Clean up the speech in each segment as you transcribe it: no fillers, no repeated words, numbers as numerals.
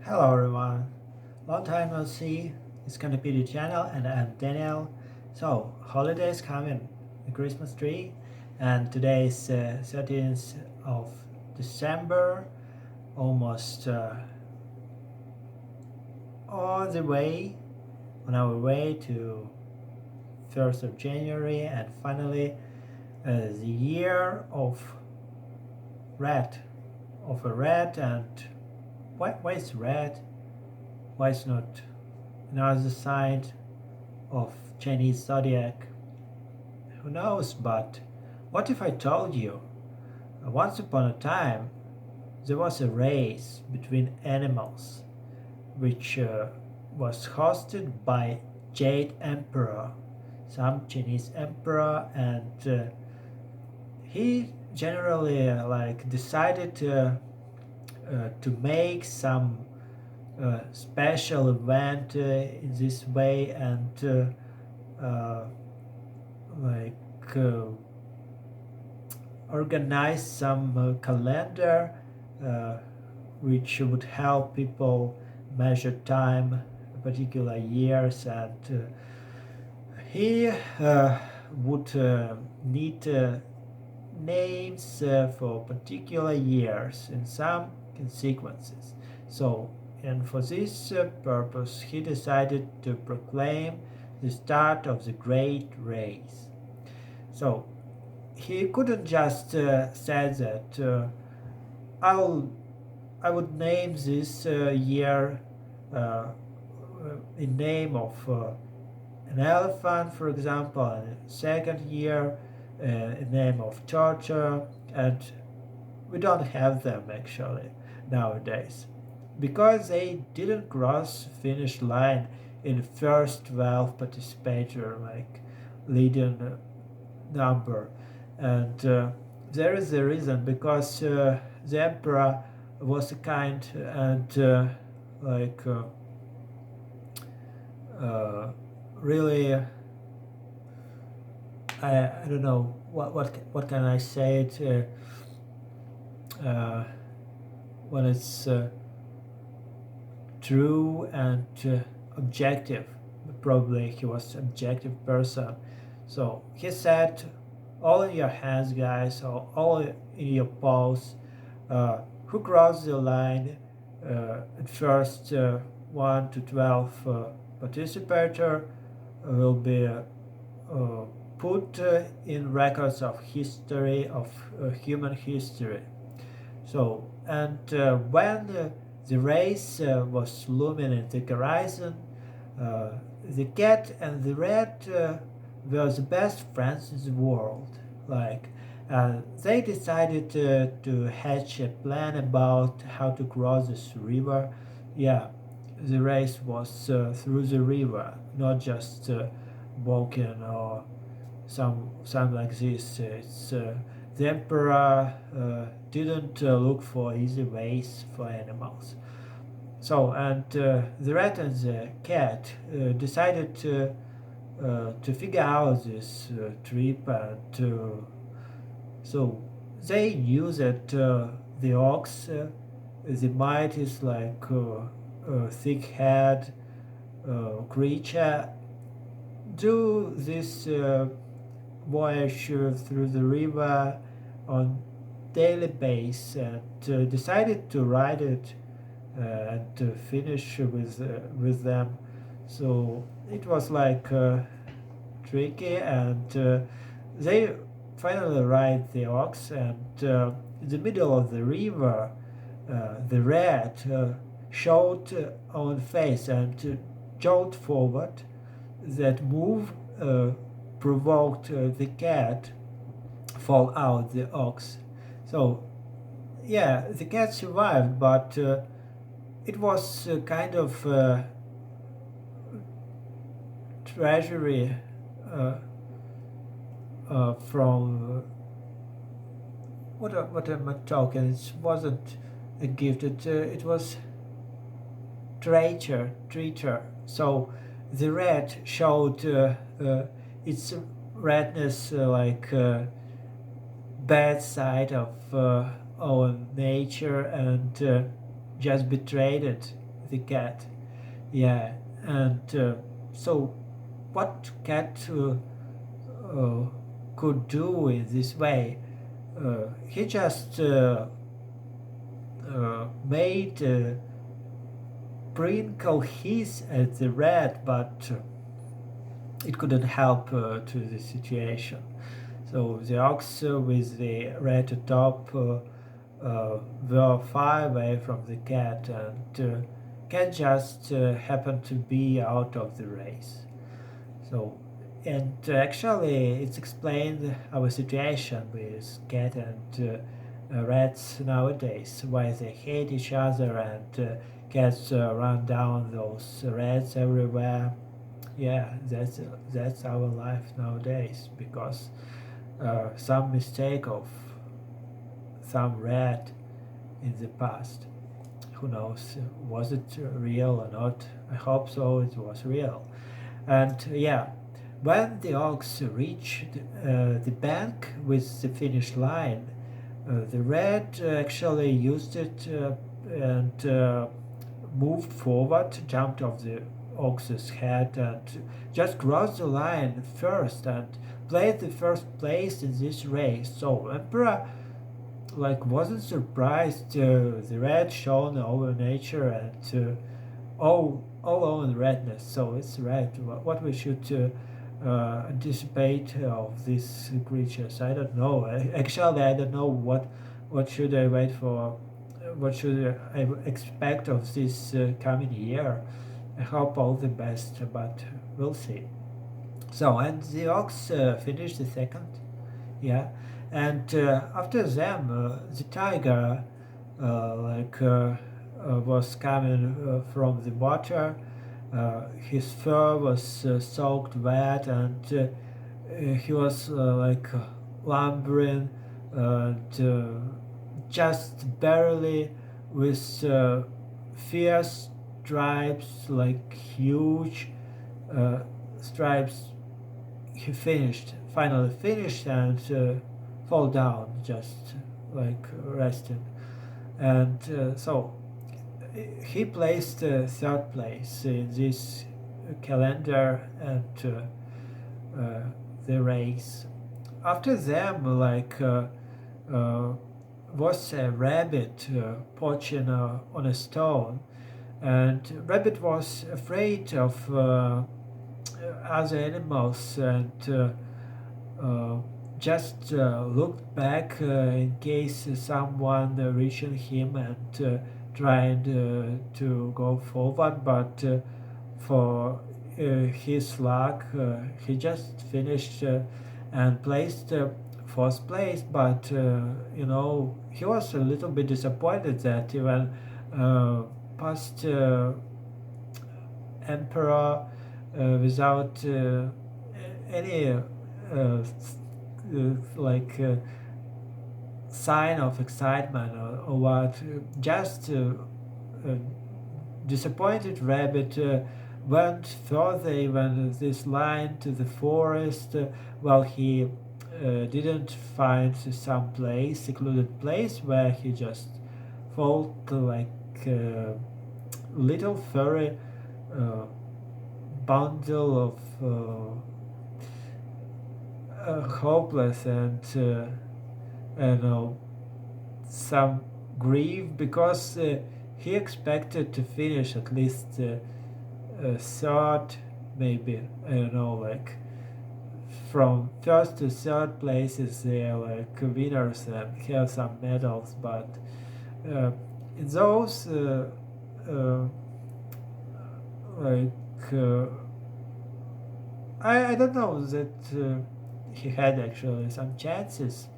Hello everyone, long time no see. It's gonna be the channel and I'm Daniel. So holidays coming, the Christmas tree, and today is 13th of December, almost all the way on our way to 1st of January, and finally the year of rat, of a rat. And why is red? Why is not another sign of Chinese Zodiac? Who knows? But what if I told you once upon a time there was a race between animals which was hosted by Jade Emperor, some Chinese emperor, and he generally decided to make some special event in this way, and like uh, organize some calendar uh, which would help people measure time, particular years, and he would need names for particular years in some consequences. So, and for this purpose, he decided to proclaim the start of the great race. So, he couldn't just say that I'll I would name this year uh, in name of an elephant, for example, and second year in name of torture, and we don't have them actually nowadays because they didn't cross finish line in first 12 participator leading number, and there is a reason because the emperor was a kind and like uh, uh, really I don't know what can I say it when it's true and objective. Probably he was objective person. So he said, "All in your hands, guys, or all in your paws. Who crossed the line at first 1 to 12 participator will be put in records of history of human history." So, and when the race was looming in the horizon, uh, the cat and the rat were the best friends in the world. They decided to hatch a plan about how to cross this river. Yeah, the race was through the river, not just walking or something like this. It's the emperor didn't look for easy ways for animals. So, and the rat and the cat decided to figure out this trip, and so they knew that the ox, the mighty is like thick-head creature, do this voyage through the river on daily basis, and decided to ride it and to finish with them. So it was tricky, and they finally ride the ox, and in the middle of the river, the rat showed on face and jolted forward. That move provoked the cat fall out the ox. So yeah, the cat survived, but it was kind of treasury uh, from what am I talking? It wasn't a gift. It was treacher. So the rat showed its redness, bad side of our nature, and just betrayed it. the cat. Yeah, and so what cat uh, could do in this way? He just made Prinkle hiss at the rat, but it couldn't help to the situation. So the ox with the rat atop were far away from the cat, and cat just happened to be out of the race. So, and actually, it's explained our situation with cat and rats nowadays, why they hate each other and cats run down those rats everywhere. Yeah, that's our life nowadays because some mistake of some rat in the past. Who knows? Was it real or not? I hope so. It was real. And yeah, when the ox reached the bank with the finish line, the rat actually used it and moved forward, jumped off the ox's head, and just crossed the line first and played the first place in this race. So Emperor wasn't surprised. The rat shone over nature and all on redness. So it's red. What we should anticipate of these creatures? I don't know. Actually, I don't know what should I wait for. What should I expect of this coming year? I hope all the best, but we'll see. So, and the ox finished the second, yeah, and after them, the tiger was coming from the water. His fur was soaked wet, and he was lumbering and just barely with fierce stripes, like huge stripes. He finally finished, and fall down, just resting. And so he placed third place in this calendar and the race. After them, was a rabbit perching on a stone, and rabbit was afraid of other animals and just looked back in case someone reaching him and tried to go forward, but for his luck, he just finished and placed fourth place. But he was a little bit disappointed that even past emperor without any sign of excitement or what. Just disappointed rabbit went further even this line to the forest. Well, he didn't find some secluded place where he just felt like a little furry bundle of hopeless and some grief, because he expected to finish at least third, maybe. I don't know, from first to third places they're winners and have some medals, but in those I don't know that he had actually some chances.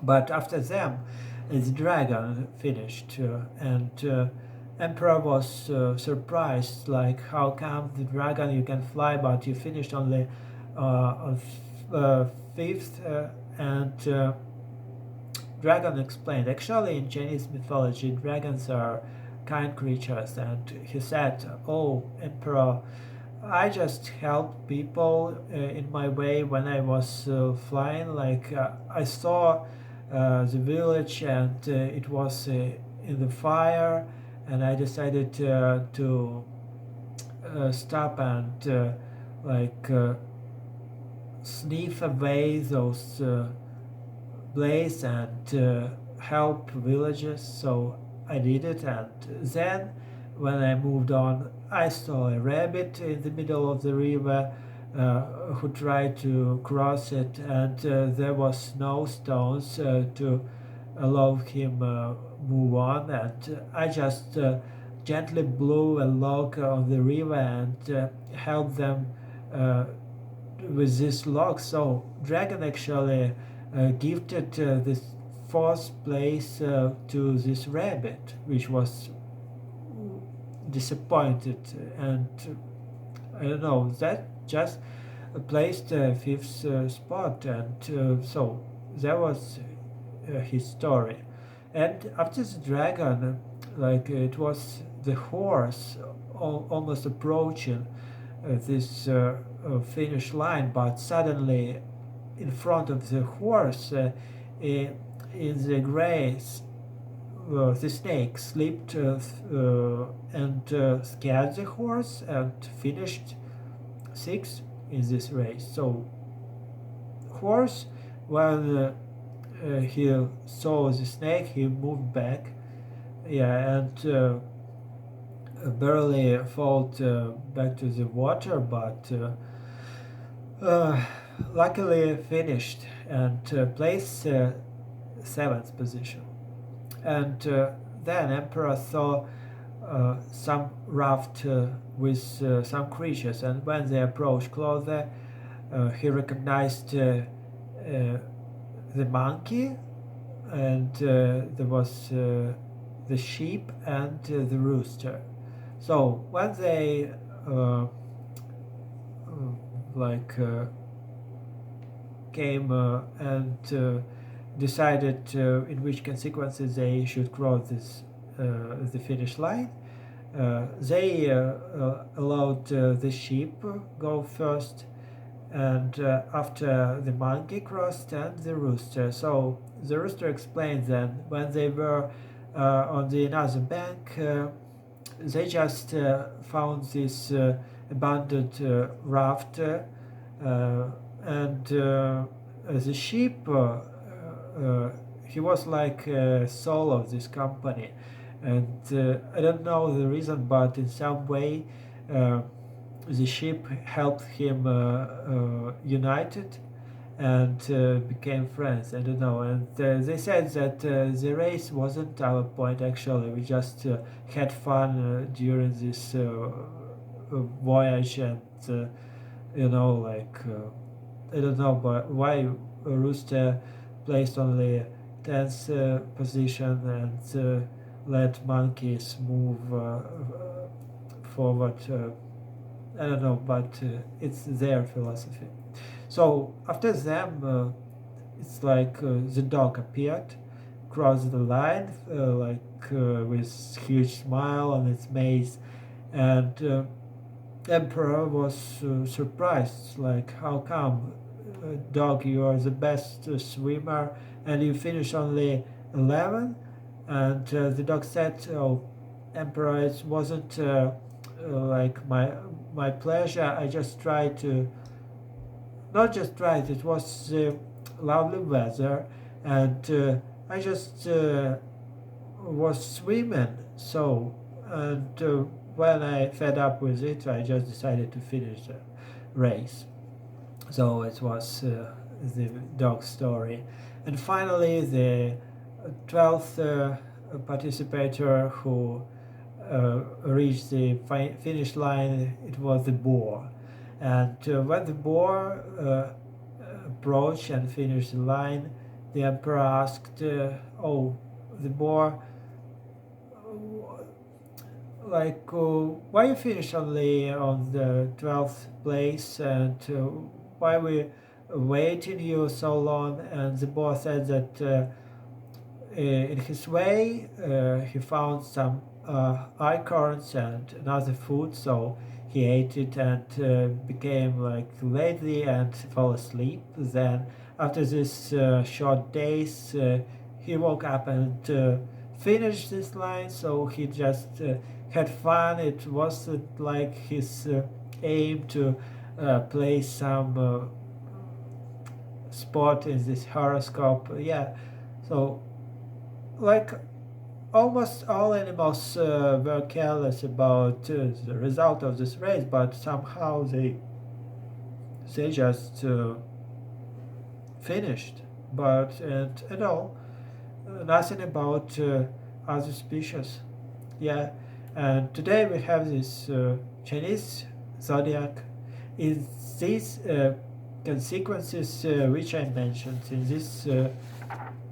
But after them, the dragon finished, and Emperor was surprised, how come the dragon you can fly, but you finished only on fifth? And dragon explained, actually in Chinese mythology, dragons are kind creatures, and he said, "Oh, Emperor, I just helped people in my way when I was flying. I saw the village, and it was in the fire, and I decided to stop and like sniff away those blaze and help villages. So I did it, and then when I moved on, I saw a rabbit in the middle of the river who tried to cross it, and there was no stones to allow him move on, and I just gently blew a log on the river and helped them uh, with this log. So dragon actually gifted this fourth place to this rabbit, which was disappointed, and I don't know, that just placed fifth spot, and so that was his story. And after the dragon, like it was the horse almost approaching this finish line, but suddenly in front of the horse, in the grass, the snake slipped and scared the horse and finished sixth in this race. So horse, when he saw the snake, he moved back, yeah, and barely fall back to the water, but luckily finished and placed seventh position. And then Emperor saw some raft with some creatures, and when they approached closer, he recognized the monkey, and there was the sheep and the rooster. So when they like came and decided in which consequences they should cross this the finish line, they allowed the sheep go first, and after the monkey crossed, and the rooster. So the rooster explained that when they were on the another bank, they just found this abandoned raft, and the sheep, he was like soul of this company, and I don't know the reason, but in some way the sheep helped him united and became friends. I don't know. And they said that the race wasn't our point, actually. We just had fun during this voyage, and like I don't know, but why Rooster placed only 10th position and let monkeys move forward. I don't know, but it's their philosophy. So after them, it's like the dog appeared, crossed the line, with huge smile on its face, and Emperor was surprised, like, how come, dog, you are the best swimmer and you finish only 11? And the dog said, oh, Emperor, it wasn't like my pleasure. I just tried to, not just tried, it was lovely weather, and I just was swimming. So, and when I fed up with it, I just decided to finish the race. So it was the dog story. And finally, the 12th participator who reached the finish line, it was the boar. And when the boar approached and finished the line, the emperor asked, oh, the boar, like, why you finished only on the 12th place, and why we waiting you so long? And the boar said that in his way he found some acorns and another food, so he ate it and became like lazy and fell asleep. Then after this short days he woke up and finish this line, so he just had fun. It wasn't like his aim to play some spot in this horoscope. Yeah, so like almost all animals were careless about the result of this race, but somehow they just finished. But and at all, nothing about other species. Yeah, and today we have this Chinese Zodiac. In these consequences which I mentioned in this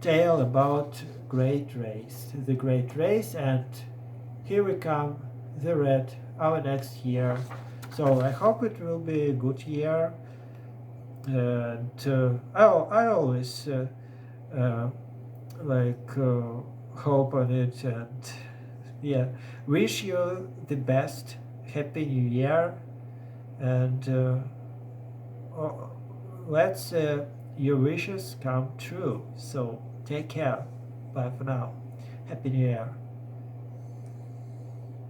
tale about the great race, and here we come, the red, our next year. So I hope it will be a good year, and I always uh, like hope on it, and yeah, wish you the best, happy new year, and oh, let's your wishes come true. So take care. Bye for now. Happy New Year.